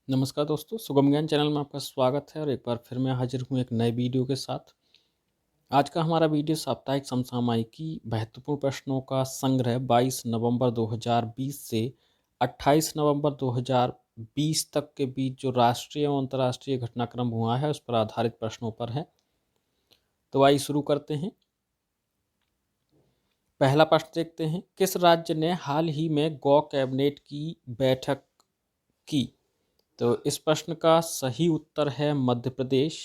नमस्कार दोस्तों, सुगम ज्ञान चैनल में आपका स्वागत है और एक बार फिर मैं हाजिर हूँ एक नए वीडियो के साथ। आज का हमारा वीडियो साप्ताहिक समसामयिकी महत्वपूर्ण प्रश्नों का संग्रह 22 नवंबर 2020 से 28 नवंबर 2020 तक के बीच जो राष्ट्रीय एवं अंतर्राष्ट्रीय घटनाक्रम हुआ है उस पर आधारित प्रश्नों पर है। तो आइए शुरू करते हैं। पहला प्रश्न देखते हैं, किस राज्य ने हाल ही में गौ कैबिनेट की बैठक की? तो इस प्रश्न का सही उत्तर है मध्य प्रदेश।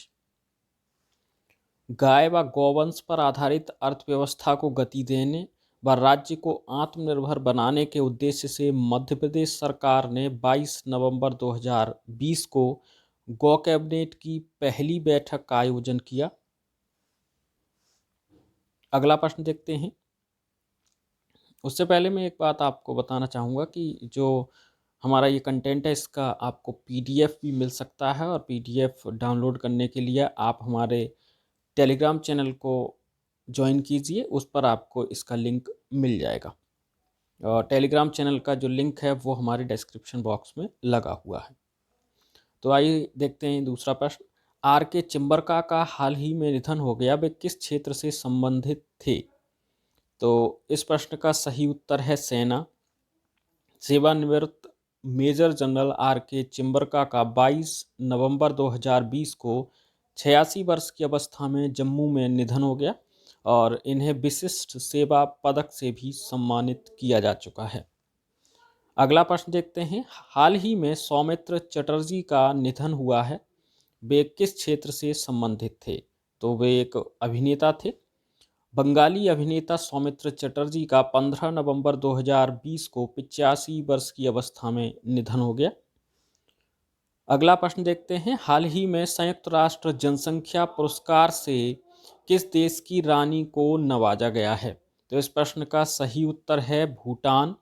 गाय व गौवंश पर आधारित अर्थव्यवस्था को गति देने व राज्य को आत्मनिर्भर बनाने के उद्देश्य से मध्य प्रदेश सरकार ने 22 नवंबर 2020 को गौ कैबिनेट की पहली बैठक का आयोजन किया। अगला प्रश्न देखते हैं। उससे पहले मैं एक बात आपको बताना चाहूँगा कि जो हमारा ये कंटेंट है इसका आपको पीडीएफ भी मिल सकता है और पीडीएफ डाउनलोड करने के लिए आप हमारे टेलीग्राम चैनल को ज्वाइन कीजिए, उस पर आपको इसका लिंक मिल जाएगा। और टेलीग्राम चैनल का जो लिंक है वो हमारे डिस्क्रिप्शन बॉक्स में लगा हुआ है। तो आइए देखते हैं दूसरा प्रश्न। आर के चिम्बरका का हाल ही में निधन हो गया, वे किस क्षेत्र से संबंधित थे? तो इस प्रश्न का सही उत्तर है सेना। सेवानिवृत्त मेजर जनरल आर के चिम्बरका का 22 नवंबर 2020 को 86 वर्ष की अवस्था में जम्मू में निधन हो गया और इन्हें विशिष्ट सेवा पदक से भी सम्मानित किया जा चुका है। अगला प्रश्न देखते हैं। हाल ही में सौमित्र चटर्जी का निधन हुआ है, वे किस क्षेत्र से संबंधित थे? तो वे एक अभिनेता थे। बंगाली अभिनेता सौमित्र चटर्जी का 15 नवंबर 2020 को 85 वर्ष की अवस्था में निधन हो गया। अगला प्रश्न देखते हैं। हाल ही में संयुक्त राष्ट्र जनसंख्या पुरस्कार से किस देश की रानी को नवाजा गया है? तो इस प्रश्न का सही उत्तर है भूटान।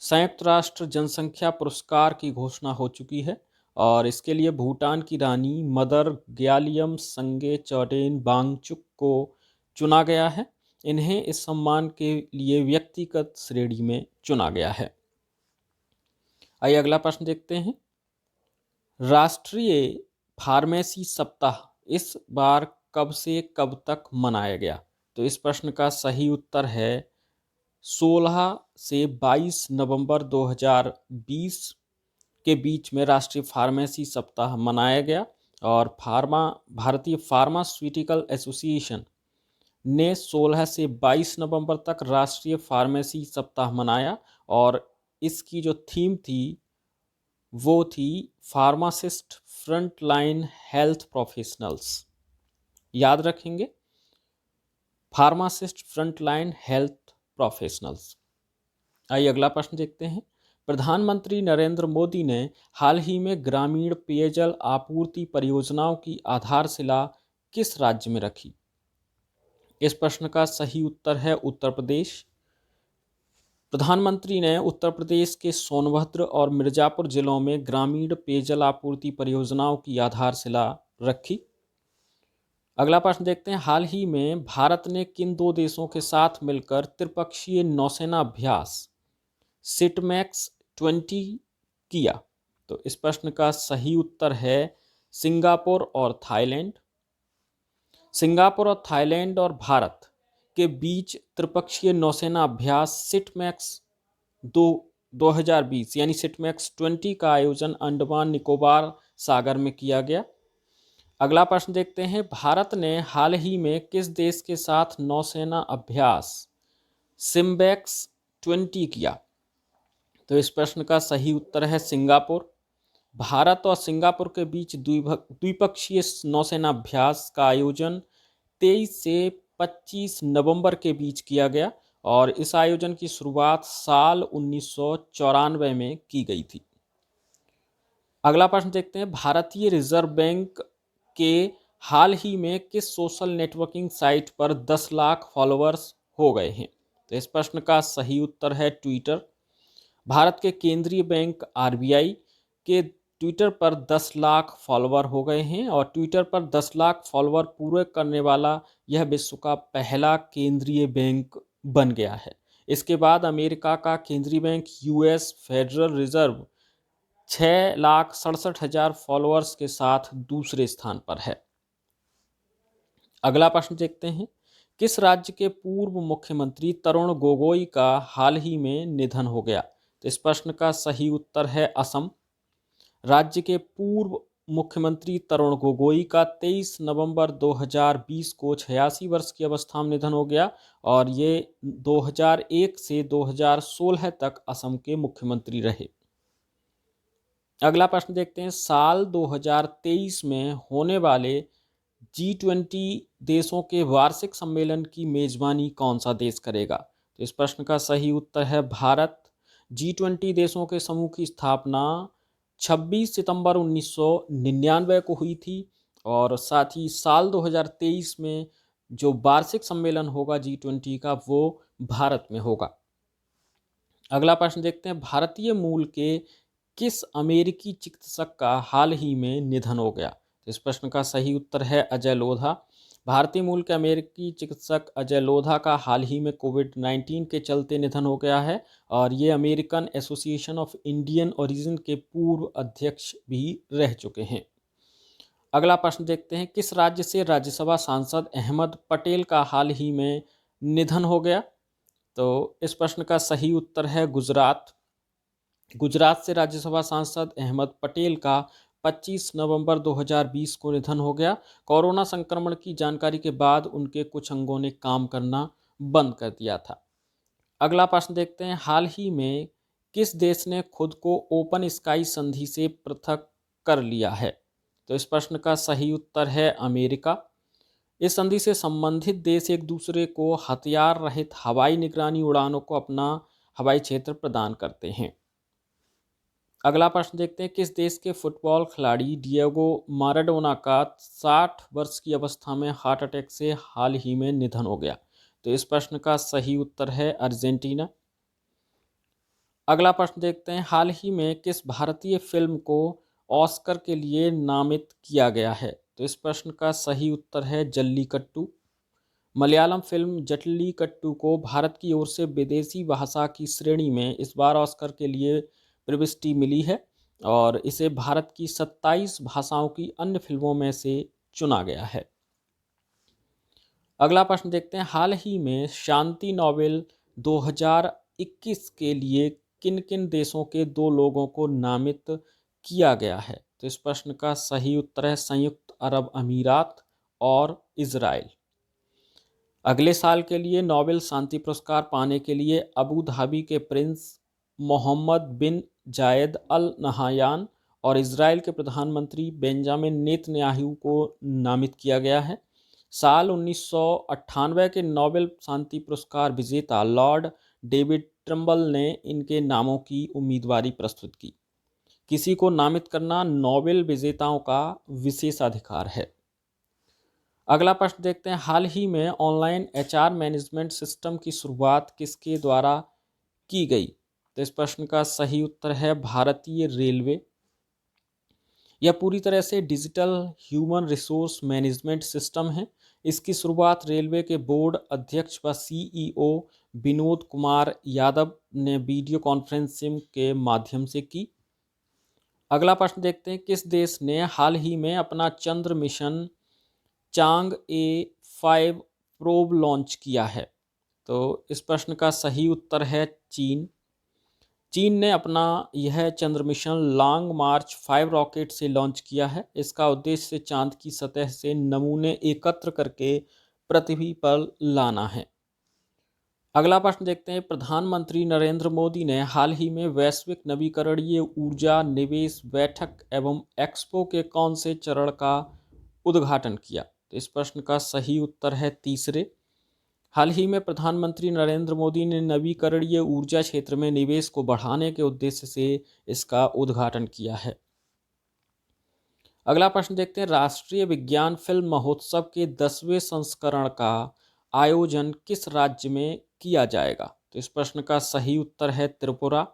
संयुक्त राष्ट्र जनसंख्या पुरस्कार की घोषणा हो चुकी है और इसके लिए भूटान की रानी मदर ग्यालियम संगे चौडेन वांगचुक को चुना गया है। इन्हें इस सम्मान के लिए व्यक्तिगत श्रेणी में चुना गया है। आइए अगला प्रश्न देखते हैं। राष्ट्रीय फार्मेसी सप्ताह इस बार कब से कब तक मनाया गया? तो इस प्रश्न का सही उत्तर है 16 से 22 नवंबर 2020 के बीच में राष्ट्रीय फार्मेसी सप्ताह मनाया गया और भारतीय फार्मास्यूटिकल एसोसिएशन ने 16 से 22 नवंबर तक राष्ट्रीय फार्मेसी सप्ताह मनाया और इसकी जो थीम थी वो थी pharmacist front line health professionals. याद रखेंगे, pharmacist front line health professionals. आइए अगला प्रश्न देखते हैं। प्रधानमंत्री नरेंद्र मोदी ने हाल ही में ग्रामीण पेयजल आपूर्ति परियोजनाओं की आधारशिला किस राज्य में रखी? इस प्रश्न का सही उत्तर है उत्तर प्रदेश। प्रधानमंत्री ने उत्तर प्रदेश के सोनभद्र और मिर्जापुर जिलों में ग्रामीण पेयजल आपूर्ति परियोजनाओं की आधारशिला रखी। अगला प्रश्न देखते हैं। हाल ही में भारत ने किन दो देशों के साथ मिलकर त्रिपक्षीय नौसेना अभ्यास सिटमैक्स 20 किया? तो इस प्रश्न का सही उत्तर है सिंगापुर और थाईलैंड। सिंगापुर और थाईलैंड और भारत के बीच त्रिपक्षीय नौसेना अभ्यास सिटमैक्स 2020 यानी सिटमैक्स 20 का आयोजन अंडमान निकोबार सागर में किया गया। अगला प्रश्न देखते हैं। भारत ने हाल ही में किस देश के साथ नौसेना अभ्यास सिम्बैक्स 20 किया? तो इस प्रश्न का सही उत्तर है सिंगापुर। भारत और सिंगापुर के बीच द्विपक्षीय नौसेना अभ्यास का आयोजन 23 से 25 नवंबर के बीच किया गया और इस आयोजन की शुरुआत साल 1994 में की गई थी। अगला प्रश्न देखते हैं। भारतीय रिजर्व बैंक के हाल ही में किस सोशल नेटवर्किंग साइट पर 10 लाख फॉलोअर्स हो गए हैं? तो इस प्रश्न का सही उत्तर है ट्विटर। भारत के केंद्रीय बैंक आरबीआई के ट्विटर पर 10 लाख फॉलोअर हो गए हैं और ट्विटर पर 10 लाख फॉलोअर पूरे करने वाला यह विश्व का पहला केंद्रीय बैंक बन गया है। इसके बाद अमेरिका का केंद्रीय bank US federal reserve 6,67,000 followers के साथ दूसरे स्थान पर है। अगला प्रश्न देखते हैं, किस राज्य के पूर्व मुख्यमंत्री तरुण गोगोई का हाल ही में निधन हो गया? तो इस प्रश्न का सही उत्तर है असम। राज्य के पूर्व मुख्यमंत्री तरुण गोगोई का 23 नवंबर 2020 को 86 वर्ष की अवस्था में निधन हो गया और ये 2001 से 2016 तक असम के मुख्यमंत्री रहे। अगला प्रश्न देखते हैं, साल 2023 में होने वाले G20 देशों के वार्षिक सम्मेलन की मेजबानी कौन सा देश करेगा? तो इस प्रश्न का सही उत्तर है भारत। G20 देशों के समूह की स्थापना 26 सितंबर 1999 को हुई थी और साथ ही साल 2023 में जो वार्षिक सम्मेलन होगा G20 का वो भारत में होगा। अगला प्रश्न देखते हैं, भारतीय मूल के किस अमेरिकी चिकित्सक का हाल ही में निधन हो गया? इस प्रश्न का सही उत्तर है अजय लोधा। भारतीय मूल के अमेरिकी चिकित्सक अजय लोधा का हाल ही में कोविड-19 के चलते निधन हो गया है और ये American association of Indian origin के पूर्व अध्यक्ष भी रह चुके हैं। अगला प्रश्न देखते हैं, किस राज्य से राज्यसभा सांसद अहमद पटेल का हाल ही में निधन हो गया? तो इस प्रश्न का सही उत्तर है गुजरात। गुजरात से राज्यसभा सांसद अहमद पटेल का 25 नवंबर 2020 को निधन हो गया। कोरोना संक्रमण की जानकारी के बाद उनके कुछ अंगों ने काम करना बंद कर दिया था। अगला प्रश्न देखते हैं, हाल ही में किस देश ने खुद को ओपन स्काई संधि से पृथक कर लिया है? तो इस प्रश्न का सही उत्तर है अमेरिका। इस संधि से संबंधित देश एक दूसरे को हथियार रहित हवाई निगरानी उड़ानों को अपना हवाई क्षेत्र प्रदान करते हैं। अगला प्रश्न देखते हैं, किस देश के फुटबॉल खिलाड़ी डिएगो माराडोना का 60 वर्ष की अवस्था में हार्ट अटैक से हाल ही में निधन हो गया? तो इस प्रश्न का सही उत्तर है अर्जेंटीना। अगला प्रश्न देखते हैं, हाल ही में किस भारतीय फिल्म को ऑस्कर के लिए नामित किया गया है? तो इस प्रश्न का सही उत्तर है जल्लीकट्टू। मलयालम फिल्म जल्लीकट्टू को भारत की ओर से विदेशी भाषा की श्रेणी में इस बार ऑस्कर के लिए प्रविष्टि मिली है और इसे भारत की 27 भाषाओं की अन्य फिल्मों में से चुना गया है। अगला प्रश्न देखते हैं, हाल ही में शांति नोबेल 2021 के लिए किन किन देशों के 2 लोगों को नामित किया गया है? तो इस प्रश्न का सही उत्तर है संयुक्त अरब अमीरात और इजराइल। अगले साल के लिए नोबेल शांति पुरस्कार पाने के लिए अबू धाबी के प्रिंस मोहम्मद बिन जायद अल नहायान और इजराइल के प्रधानमंत्री बेंजामिन नेतन्याहू को नामित किया गया है। साल 1998 के नोबेल शांति पुरस्कार विजेता लॉर्ड डेविड ट्रम्बल ने इनके नामों की उम्मीदवारी प्रस्तुत की। किसी को नामित करना नोबेल विजेताओं का विशेषाधिकार है। अगला प्रश्न देखते हैं, हाल ही में ऑनलाइन एचआर मैनेजमेंट सिस्टम की शुरुआत किसके द्वारा की गई? तो इस प्रश्न का सही उत्तर है भारतीय रेलवे। यह पूरी तरह से digital human resource management system है। इसकी शुरुआत रेलवे के बोर्ड अध्यक्ष व सीईओ विनोद कुमार यादव ने वीडियो कॉन्फ्रेंसिंग के माध्यम से की। अगला प्रश्न देखते हैं, किस देश ने हाल ही में अपना चंद्र मिशन चांग-ए 5 प्रोब लॉन्च किया है? तो इस प्रश्न का सही उत्तर है चीन। चीन ने अपना यह चंद्र मिशन लॉन्ग मार्च 5 रॉकेट से लॉन्च किया है। इसका उद्देश्य चांद की सतह से नमूने एकत्र करके पृथ्वी पर लाना है। अगला प्रश्न देखते हैं, प्रधानमंत्री नरेंद्र मोदी ने हाल ही में वैश्विक नवीकरणीय ऊर्जा निवेश बैठक एवं एक्सपो के कौन से चरण का उद्घाटन किया? तो इस प्रश्न का सही उत्तर है तीसरे। हाल ही में प्रधानमंत्री नरेंद्र मोदी ने नवीकरणीय ऊर्जा क्षेत्र में निवेश को बढ़ाने के उद्देश्य से इसका उद्घाटन किया है। अगला प्रश्न देखते हैं, राष्ट्रीय विज्ञान फिल्म महोत्सव के 10वें संस्करण का आयोजन किस राज्य में किया जाएगा? तो इस प्रश्न का सही उत्तर है त्रिपुरा।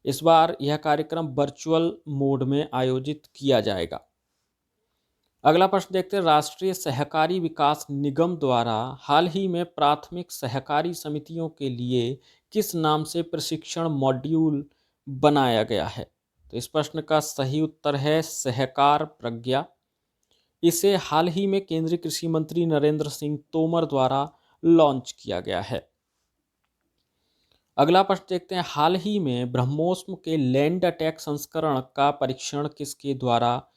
इस बार यह कार्यक्रम वर्चुअल मोड में आयोजित किया जाएगा। अगला प्रश्न देखते हैं, राष्ट्रीय सहकारी विकास निगम द्वारा हाल ही में प्राथमिक सहकारी समितियों के लिए किस नाम से प्रशिक्षण मॉड्यूल बनाया गया है? तो इस प्रश्न का सही उत्तर है सहकार प्रज्ञा। इसे हाल ही में केंद्रीय कृषि मंत्री नरेंद्र सिंह तोमर द्वारा लॉन्च किया गया है। अगला प्रश्न देखते हैं, हाल ही में ब्रह्मोस के लैंड अटैक संस्करण का परीक्षण किसके द्वारा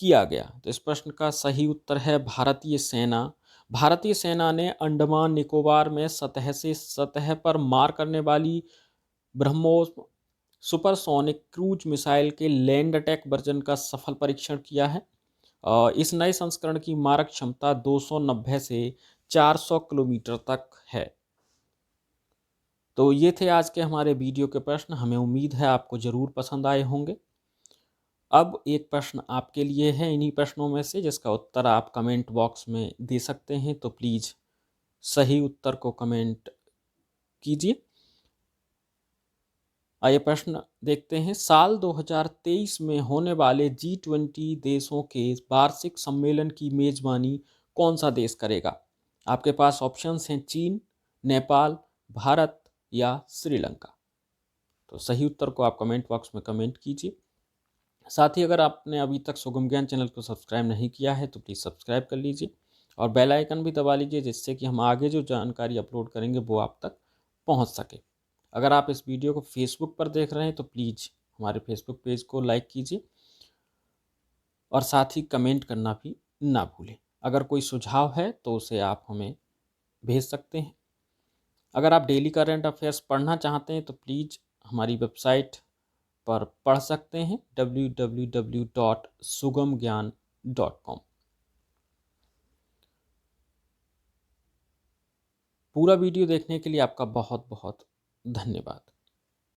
किया गया? तो इस प्रश्न का सही उत्तर है भारतीय सेना। भारतीय सेना ने अंडमान निकोबार में सतह से सतह पर मार करने वाली ब्रह्मोस सुपरसोनिक क्रूज मिसाइल के लैंड अटैक वर्जन का सफल परीक्षण किया है। इस नए संस्करण की मारक क्षमता 290 से 400 किलोमीटर तक है। तो ये थे आज के हमारे वीडियो के प्रश्न। हमें उम्मीद है आपको ज़रूर पसंद आए होंगे। अब एक प्रश्न आपके लिए है इन्हीं प्रश्नों में से, जिसका उत्तर आप कमेंट बॉक्स में दे सकते हैं, तो प्लीज़ सही उत्तर को कमेंट कीजिए। आइए प्रश्न देखते हैं, साल 2023 में होने वाले G20 देशों के वार्षिक सम्मेलन की मेजबानी कौन सा देश करेगा? आपके पास ऑप्शंस हैं चीन, नेपाल, भारत या श्रीलंका। तो सही उत्तर को आप कमेंट बॉक्स में कमेंट कीजिए। साथ ही अगर आपने अभी तक सुगम ज्ञान चैनल को सब्सक्राइब नहीं किया है तो प्लीज़ सब्सक्राइब कर लीजिए और बेल आइकन भी दबा लीजिए, जिससे कि हम आगे जो जानकारी अपलोड करेंगे वो आप तक पहुंच सके। अगर आप इस वीडियो को फेसबुक पर देख रहे हैं तो प्लीज़ हमारे फेसबुक पेज को लाइक कीजिए और साथ ही कमेंट करना भी ना भूलें। अगर कोई सुझाव है तो उसे आप हमें भेज सकते हैं। अगर आप डेली करंट अफेयर्स पढ़ना चाहते हैं तो प्लीज़ हमारी वेबसाइट पर पढ़ सकते हैं www.sugamgyan.com। पूरा वीडियो देखने के लिए आपका बहुत बहुत धन्यवाद।